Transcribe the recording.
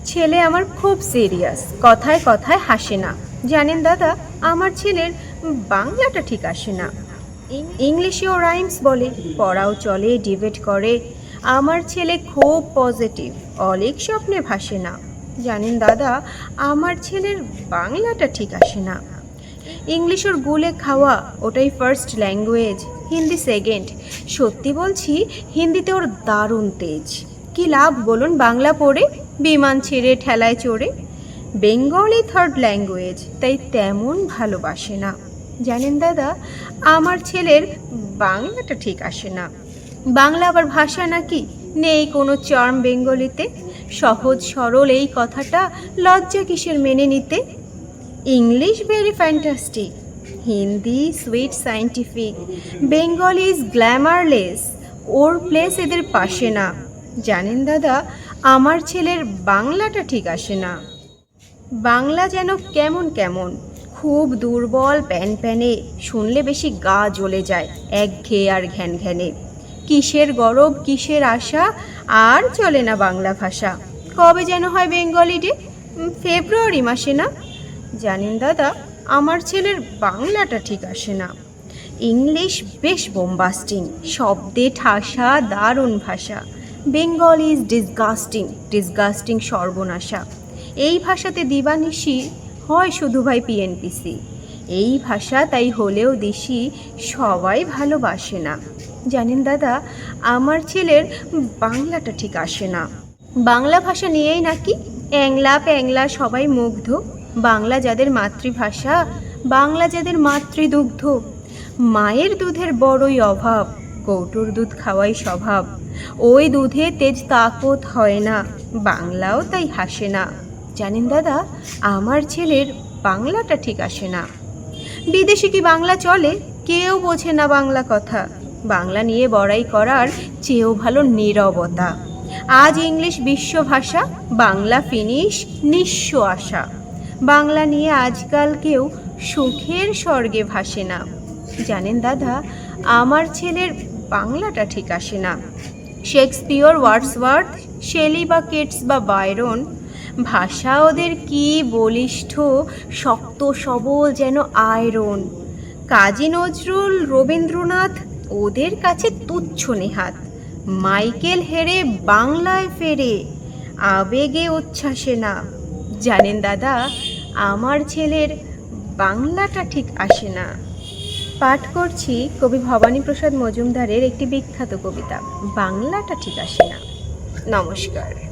ছেলে আমার খুব সিরিয়াস, কথায় কথায় হাসে না। জানেন দাদা, আমার ছেলের বাংলাটা ঠিক আসে না। ইংলিশেও রাইমস বলে, পড়াও চলে, ডিবেট করে। আমার ছেলে খুব পজিটিভ, অলিক স্বপ্নে ভাসে না। জানেন দাদা, আমার ছেলের বাংলাটা ঠিক আসে না। ইংলিশ ওর গুলে খাওয়া, ওটাই ফার্স্ট ল্যাঙ্গুয়েজ, হিন্দি সেকেন্ড। সত্যি বলছি, হিন্দিতে ওর দারুণ তেজ। কি লাভ বলুন বাংলা পড়ে, বিমান ছেড়ে ঠেলায় চড়ে। বেঙ্গলি থার্ড ল্যাঙ্গুয়েজ, তাই তেমন ভালোবাসে না। জানেন দাদা, আমার ছেলের বাংলাটা ঠিক আসে না। বাংলা আবার ভাষা নাকি? নেই কোনো চার্ম বেঙ্গলিতে। সহজ সরল এই কথাটা লজ্জা কিসের মেনে নিতে। English very fantastic, Hindi sweet scientific, Bengali is glamourless, or place এদের পাশে না। জানেন দাদা, আমার ছেলের বাংলাটা ঠিক আসে না। বাংলা যেন কেমন কেমন, খুব দুর্বল, প্যান প্যানে, শুনলে বেশি গা জ্বলে যায়, একঘেয়ে আর ঘ্যান ঘ্যানে। কিসের গরব, কিসের আশা, আর চলে না বাংলা ভাষা। কবে যেন হয় বেঙ্গলি ডে, ফেব্রুয়ারি মাসে না? জানেন দাদা, আমার ছেলের বাংলাটা ঠিক আসে না। ইংলিশ বেশ বোমবাস্টিং, শব্দে ঠাসা, দারুণ ভাষা। বেঙ্গলি ইজ ডিসগাস্টিং, ডিসগাস্টিং সর্বনাশা। এই ভাষাতে দিবানিশি হয় শুধু ভাই পিএনপিসি। এই ভাষা তাই হলেও দেশি, সবাই ভালোবাসে না। জানেন দাদা, আমার ছেলের বাংলাটা ঠিক আসে না। বাংলা ভাষা নিয়েই নাকি অ্যাংলা প্যাংলা সবাই মুগ্ধ। বাংলা যাদের মাতৃভাষা, বাংলা যাদের মাতৃদুগ্ধ। মায়ের দুধের বড়ই অভাব, কৌটোর দুধ খাওয়াই স্বভাব। ওই দুধে তেজ তাকত হয় না, বাংলাও তাই হাসে না। জানেন দাদা, আমার ছেলের বাংলাটা ঠিক আসে না। বিদেশে কি বাংলা চলে? কেউ বোঝে না বাংলা কথা। বাংলা নিয়ে বড়াই করার চেয়েও ভালো নীরবতা। আজ ইংলিশ বিশ্ব ভাষা, বাংলা ফিনিশ নিঃস্ব আশা। বাংলা নিয়ে আজকাল কেউ সুখের স্বর্গে ভাসে না। জানেন দাদা, আমার ছেলের বাংলাটা ঠিক আসে না। শেক্সপিয়র, ওয়ার্ডসওয়ার্থ, শেলি বা কেটস বা বায়রন, ভাষা ওদের কি বলিষ্ঠ, শক্ত সবল যেন আয়রন। কাজী নজরুল, রবীন্দ্রনাথ ওদের কাছে তুচ্ছ নেহাত। মাইকেল হেরে বাংলায় ফেরে, আবেগে উচ্ছ্বাসে না। জানেন দাদা, আমার ছেলের বাংলাটা ঠিক আসে না। পাঠ করছি কবি ভবানীপ্রসাদ মজুমদারের একটি বিখ্যাত কবিতা, বাংলাটা ঠিক আসে না। নমস্কার।